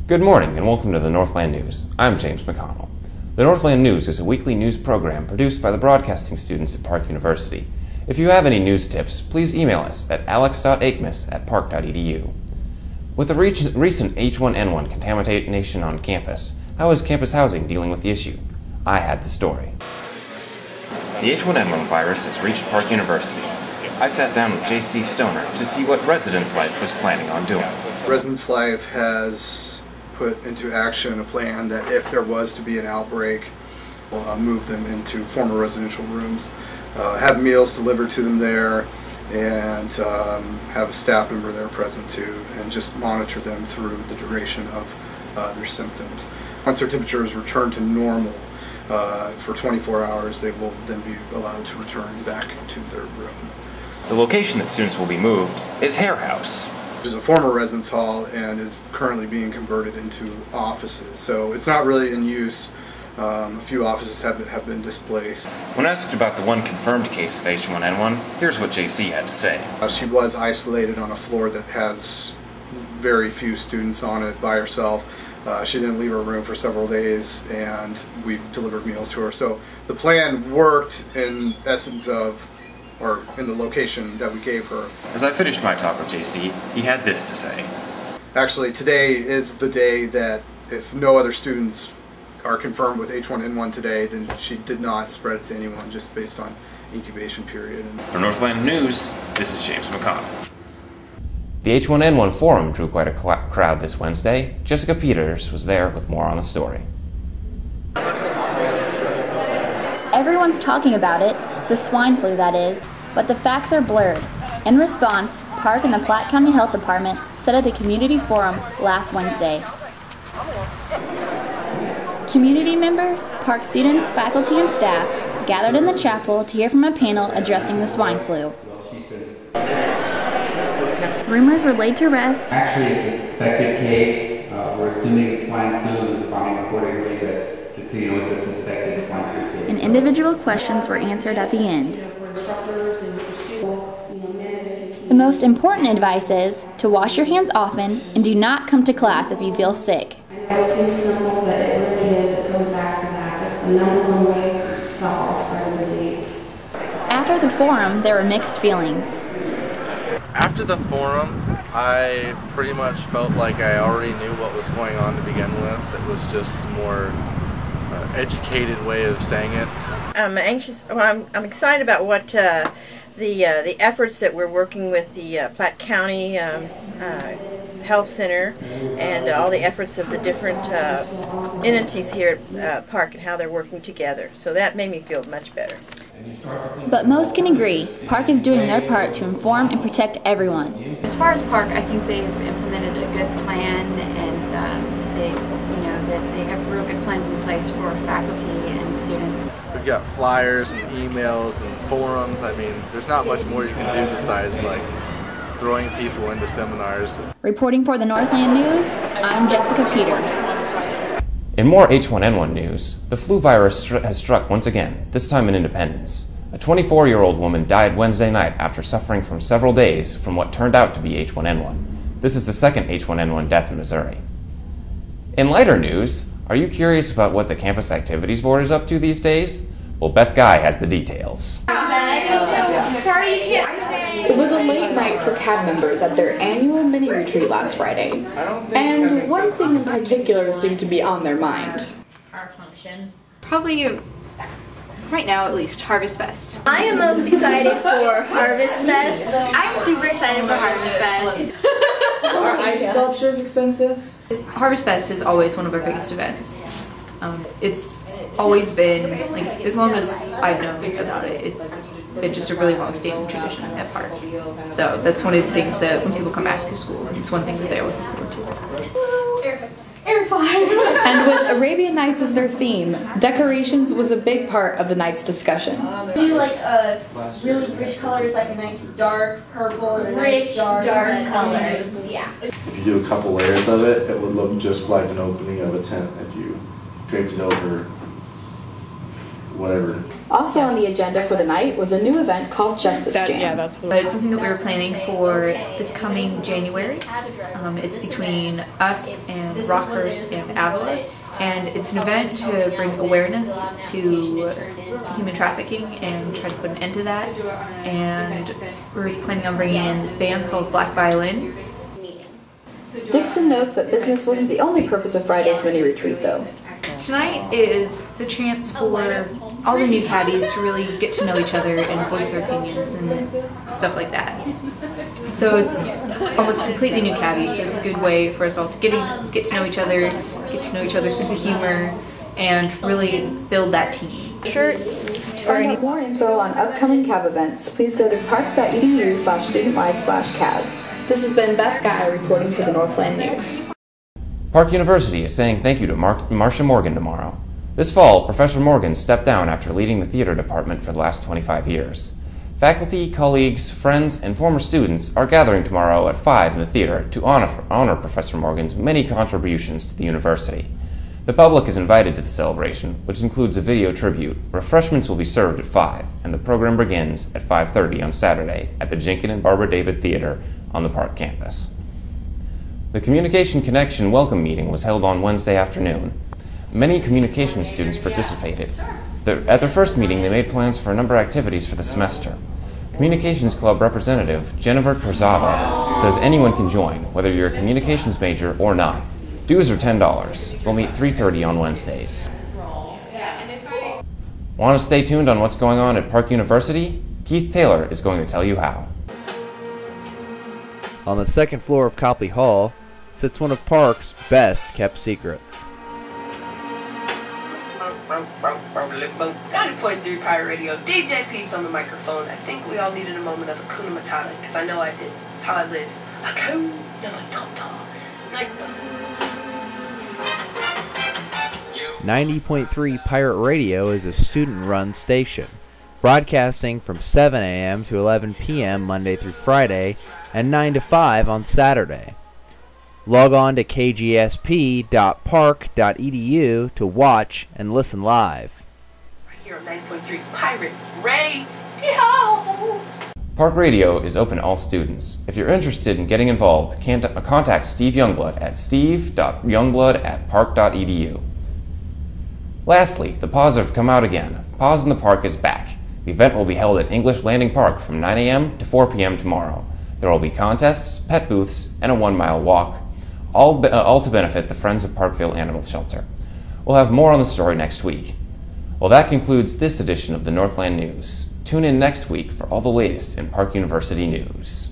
Good morning and welcome to the Northland News. I'm James McConnell. The Northland News is a weekly news program produced by the broadcasting students at Park University. If you have any news tips, please email us at alex.akmus@park.edu. With the recent H1N1 contamination on campus, how is campus housing dealing with the issue? I had the story. The H1N1 virus has reached Park University. I sat down with J.C. Stoner to see what Residence Life was planning on doing. Residence Life has put into action a plan that if there was to be an outbreak, we'll move them into former residential rooms, have meals delivered to them there, and have a staff member there present too, and just monitor them through the duration of their symptoms. Once their temperature is returned to normal for 24 hours, they will then be allowed to return back to their room. The location that students will be moved is Hare House, which is a former residence hall and is currently being converted into offices. So it's not really in use. A few offices have been displaced. When asked about the one confirmed case of H1N1, here's what JC had to say. She was isolated on a floor that has very few students on it by herself. She didn't leave her room for several days, and we delivered meals to her. So the plan worked in essence of, or in the location that we gave her. As I finished my talk with JC, he had this to say. Actually, today is the day that if no other students are confirmed with H1N1 today, then she did not spread it to anyone just based on incubation period. For Northland News, this is James McConnell. The H1N1 forum drew quite a crowd this Wednesday. Jessica Peters was there with more on the story. Everyone's talking about it, the swine flu that is, but the facts are blurred. In response, Park and the Platte County Health Department set up a community forum last Wednesday. Community members, Park students, faculty, and staff gathered in the chapel to hear from a panel addressing the swine flu. Rumors were laid to rest. Actually, it's a suspected case. We're assuming it's swine flu and responding accordingly, but just so you know, it's a suspected swine flu case. And individual questions were answered at the end. The most important advice is to wash your hands often and do not come to class if you feel sick. It seems simple, but it really is. It goes back to that. That's the number one way to stop all spread of disease. After the forum, there were mixed feelings. After the forum, I pretty much felt like I already knew what was going on to begin with. It was just a more educated way of saying it. I'm anxious. Well, I'm excited about what the efforts that we're working with the Platte County Health Center and all the efforts of the different entities here at Park and how they're working together. So that made me feel much better. But most can agree, Park is doing their part to inform and protect everyone. As far as Park, I think they've implemented a good plan, and they have real good plans in place for faculty and students. We've got flyers and emails and forums. I mean, there's not much more you can do besides like throwing people into seminars. Reporting for the Northland News, I'm Jessica Peters. In more H1N1 news, the flu virus has struck once again, this time in Independence. A 24-year-old woman died Wednesday night after suffering from several days from what turned out to be H1N1. This is the second H1N1 death in Missouri. In lighter news, are you curious about what the Campus Activities Board is up to these days? Well, Beth Guy has the details. Sorry you can't stay. It was a late night for CAB members at their annual mini-retreat last Friday. And one thing in particular seemed to be on their mind. Our function. Probably, right now at least, Harvest Fest. I am most excited for Harvest Fest. I'm super excited for Harvest Fest. Are ice sculptures expensive? Harvest Fest is always one of our biggest events. It's always been, like, as long as I've known about it, it's been just a really long-standing tradition at Park. So that's one of the things that when people come back to school, it's one thing that they always look forward to. Air 5! And with Arabian Nights as their theme, decorations was a big part of the night's discussion. Do like really rich colors, like a nice dark purple and rich dark colors. Yeah. If you do a couple layers of it, it would look just like an opening of a tent if you draped it over whatever. Also on the agenda for the night was a new event called Justice Jam. It's something that we were planning for this coming January. It's between us and Rockhurst and Avila, and it's an event to bring awareness to human trafficking and try to put an end to that. And we're planning on bringing in this band called Black Violin. Dixon notes that business wasn't the only purpose of Friday's mini retreat, though. Tonight is the chance for all the new caddies to really get to know each other and voice their opinions and stuff like that. So it's almost completely new caddies, so it's a good way for us all to get to know each other, get to know each other's sense of humor, and really build that team. To find out more info on upcoming CAB events, please go to park.edu/studentlife/CAB. This has been Beth Guy reporting for the Northland News. Park University is saying thank you to Marcia Morgan tomorrow. This fall, Professor Morgan stepped down after leading the theater department for the last 25 years. Faculty, colleagues, friends, and former students are gathering tomorrow at 5 in the theater to honor Professor Morgan's many contributions to the university. The public is invited to the celebration, which includes a video tribute. Refreshments will be served at 5, and the program begins at 5:30 on Saturday at the Jenkin and Barbara David Theater on the Park campus. The Communication Connection welcome meeting was held on Wednesday afternoon. Many communication students participated. At their first meeting, they made plans for a number of activities for the semester. Communications Club representative Jennifer Kurzava says anyone can join, whether you're a communications major or not. Dues are $10. We'll meet 3:30 on Wednesdays. Want to stay tuned on what's going on at Park University? Keith Taylor is going to tell you how. On the second floor of Copley Hall sits one of Park's best kept secrets. 90.3 Pirate Radio, DJ Peeps on the microphone. I think we all needed a moment of Hakuna Matata, because I know I did. That's how I live. Hakuna Matata. Next up. 90.3 Pirate Radio is a student-run station, broadcasting from 7 a.m. to 11 p.m. Monday through Friday, and 9 to 5 on Saturday. Log on to kgsp.park.edu to watch and listen live. Right here on 90.3 Pirate Radio. Park Radio is open to all students. If you're interested in getting involved, contact Steve Youngblood at steve.youngblood@park.edu. Lastly, the Paws have come out again. Paws in the Park is back. The event will be held at English Landing Park from 9 a.m. to 4 p.m. tomorrow. There will be contests, pet booths, and a 1-mile walk, all to benefit the Friends of Parkville Animal Shelter. We'll have more on the story next week. Well, that concludes this edition of the Northland News. Tune in next week for all the latest in Park University news.